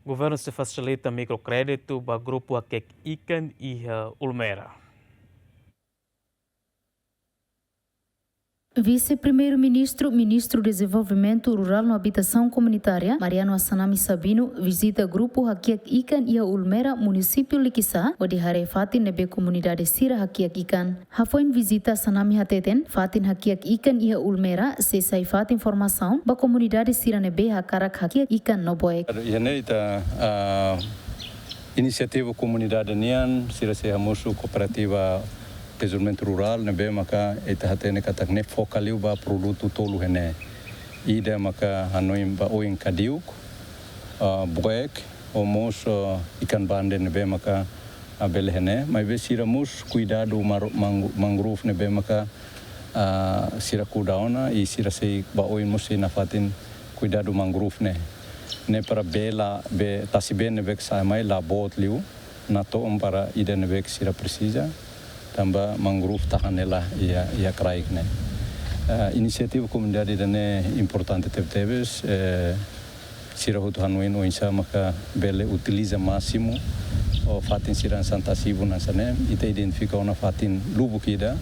Governo se facilita microcrédito para grupo Akek Ikan e Ulmera. Vice-primeiro-ministro, ministro do Desenvolvimento Rural e Habitação Comunitária, Mariano Assanami Sabino, visita grupo Hakiak Ikan e Ulmera, município Likisa, onde hare fatin nebe comunidade Sira Hakiak Ikan. Hafoin visita Assanami Hateten, fatin Hakiak Ikan e Ulmera, se sai fatin informação ba comunidade Sira nebe hakarak Hakiak Ikan no boek. Ita inisiativa comunidade nian, Sira se hamusu cooperativa desenvolvimento rural nebe maka ita hatene katak ne fokaliu ba produto tolu hene ida maka hanoim ba oin kadiuk boek omos ikan bande nebe maka abel hene mai be siramus cuidado mangrove nebe maka sira kudaona i sira sei ba oin musi nafatin cuidado mangrove ne para bela be tasiben nebe sa mai la bot liu na to para ida nebe sira precisa tambah mangrove tahanela ia kraik ne inisiativa comunidade dane importante tebes sira hutu hanuin oinsa maka bele utiliza máximo o fatin sira santa sibu nansane ita identifica ona fatin lubu kida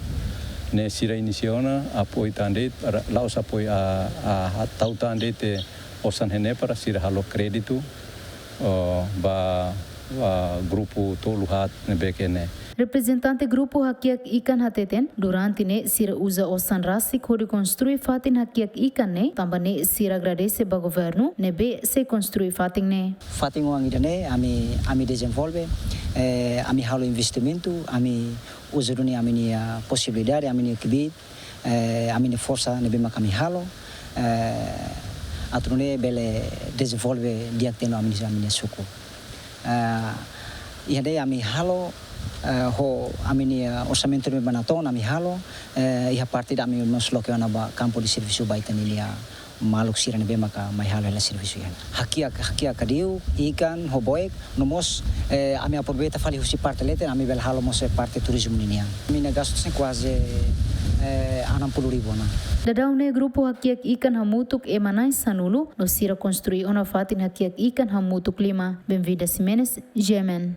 ne sira inisiona apoio tande para laos apoio a tau tande te osan hene para sira halo crédito ba grupo toluhat ne bekene. Representante grupo Hakiak Ikan Hateten, durante ne sira usa o sanrasi kode construir fatin Hakiak Ikan ne, tambah ne sira agradece ba governo, ne be se construir fatin ne. Fatin uang idane, ami desenvolve, ami halo investimento, ami usa dunia ami ni possibilidade, ami ni kibit, ami ni força ne be makami halo, atrune bele desenvolve diakteno ami ni suku. Ihade ami halo ho amini orçamento de banaton ami halo iha parte da ami masloke ona ba campo de serviço baita nilia maluk sirane be maka mai halo la serviço yan hakia kadiu ikan hoboek nomos ami aproveita fali husi parte lete ami bel halo mos parte turismo ninia mina gastos quase 60,000 na. Dadaune grupo Hakiak Ikan Hamutuk emanai sanulu no sira construir ona fatin Hakiak Ikan Hamutuk 5. Benvida Simenes, Yemen.